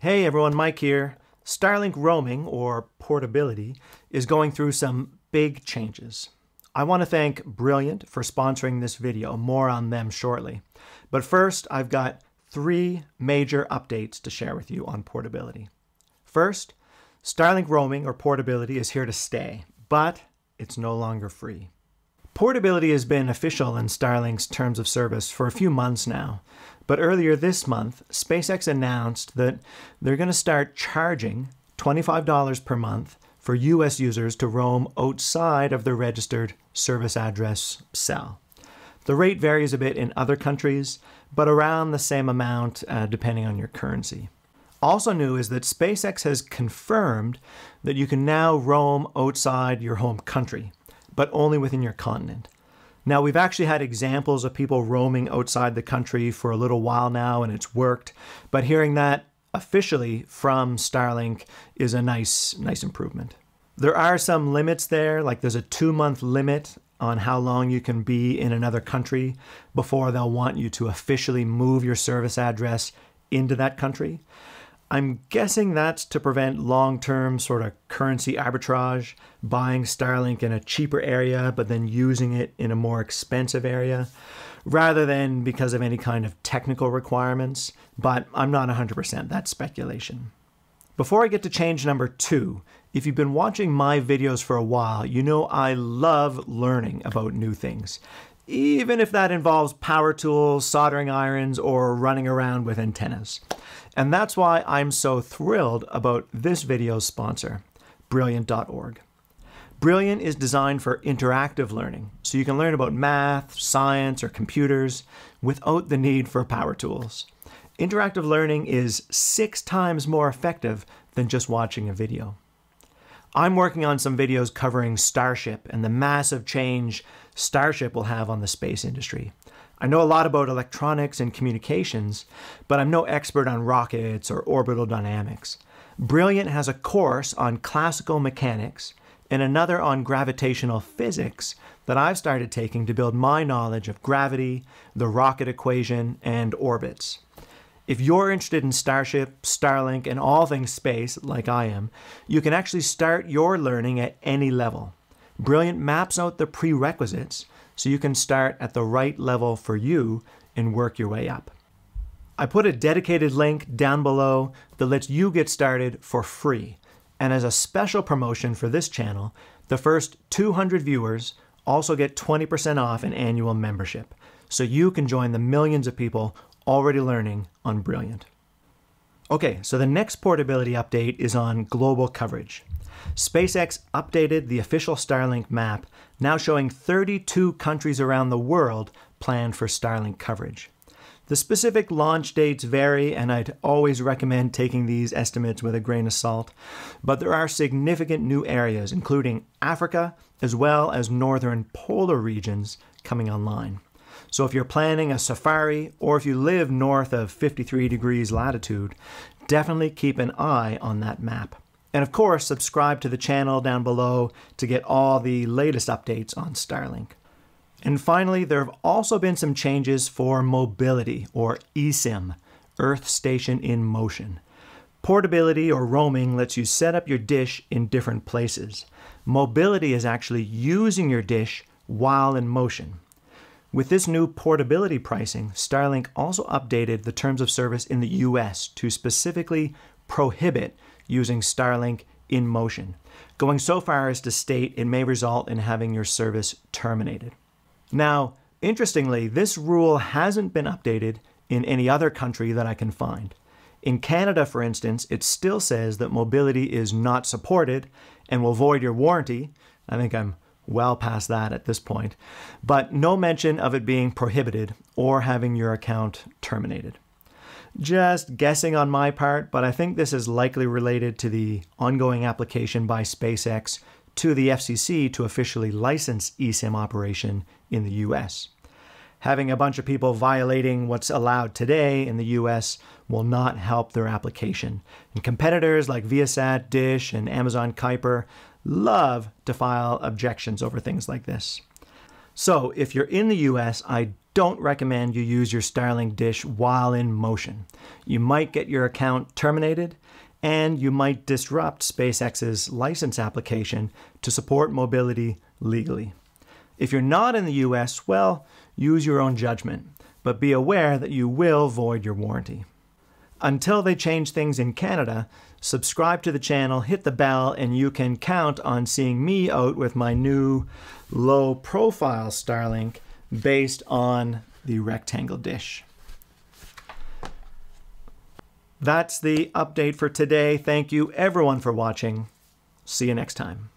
Hey everyone, Mike here. Starlink roaming, or portability, is going through some big changes. I want to thank Brilliant for sponsoring this video. More on them shortly. But first, I've got 3 major updates to share with you on portability. First, Starlink roaming, or portability, is here to stay, but it's no longer free. Portability has been official in Starlink's terms of service for a few months now, but earlier this month, SpaceX announced that they're going to start charging $25 per month for US users to roam outside of their registered service address cell. The rate varies a bit in other countries, but around the same amount depending on your currency. Also new is that SpaceX has confirmed that you can now roam outside your home country, but only within your continent. Now, we've actually had examples of people roaming outside the country for a little while now, and it's worked. But hearing that officially from Starlink is a nice improvement. There are some limits there, like there's a 2-month limit on how long you can be in another country before they'll want you to officially move your service address into that country. I'm guessing that's to prevent long-term sort of currency arbitrage, buying Starlink in a cheaper area but then using it in a more expensive area, rather than because of any kind of technical requirements, but I'm not 100%, that's speculation. Before I get to change number 2, if you've been watching my videos for a while, you know I love learning about new things, even if that involves power tools, soldering irons, or running around with antennas. And that's why I'm so thrilled about this video's sponsor, Brilliant.org. Brilliant is designed for interactive learning, so you can learn about math, science, or computers without the need for power tools. Interactive learning is 6 times more effective than just watching a video. I'm working on some videos covering Starship and the massive change Starship will have on the space industry. I know a lot about electronics and communications, but I'm no expert on rockets or orbital dynamics. Brilliant has a course on classical mechanics and another on gravitational physics that I've started taking to build my knowledge of gravity, the rocket equation, and orbits. If you're interested in Starship, Starlink, and all things space, like I am, you can actually start your learning at any level. Brilliant maps out the prerequisites so you can start at the right level for you and work your way up. I put a dedicated link down below that lets you get started for free. And as a special promotion for this channel, the first 200 viewers also get 20% off an annual membership, so you can join the millions of people already learning on Brilliant. Okay, so the next portability update is on global coverage. SpaceX updated the official Starlink map, now showing 32 countries around the world planned for Starlink coverage. The specific launch dates vary, and I'd always recommend taking these estimates with a grain of salt, but there are significant new areas, including Africa, as well as northern polar regions coming online. So if you're planning a safari, or if you live north of 53 degrees latitude, definitely keep an eye on that map. And of course, subscribe to the channel down below to get all the latest updates on Starlink. And finally, there have also been some changes for mobility, or eSIM, Earth Station in Motion. Portability, or roaming, lets you set up your dish in different places. Mobility is actually using your dish while in motion. With this new portability pricing, Starlink also updated the terms of service in the US to specifically prohibit using Starlink in motion, going so far as to state it may result in having your service terminated. Now, interestingly, this rule hasn't been updated in any other country that I can find. In Canada, for instance, it still says that mobility is not supported and will void your warranty. I think I'm well past that at this point, but no mention of it being prohibited or having your account terminated. Just guessing on my part, but I think this is likely related to the ongoing application by SpaceX to the FCC to officially license eSIM operation in the US. Having a bunch of people violating what's allowed today in the US will not help their application. And competitors like Viasat, Dish, and Amazon Kuiper love to file objections over things like this. So if you're in the US, I don't recommend you use your Starlink dish while in motion. You might get your account terminated, and you might disrupt SpaceX's license application to support mobility legally. If you're not in the US, well, use your own judgment, but be aware that you will void your warranty. Until they change things in Canada, subscribe to the channel, hit the bell, and you can count on seeing me out with my new low-profile Starlink based on the rectangle dish. That's the update for today. Thank you everyone for watching. See you next time.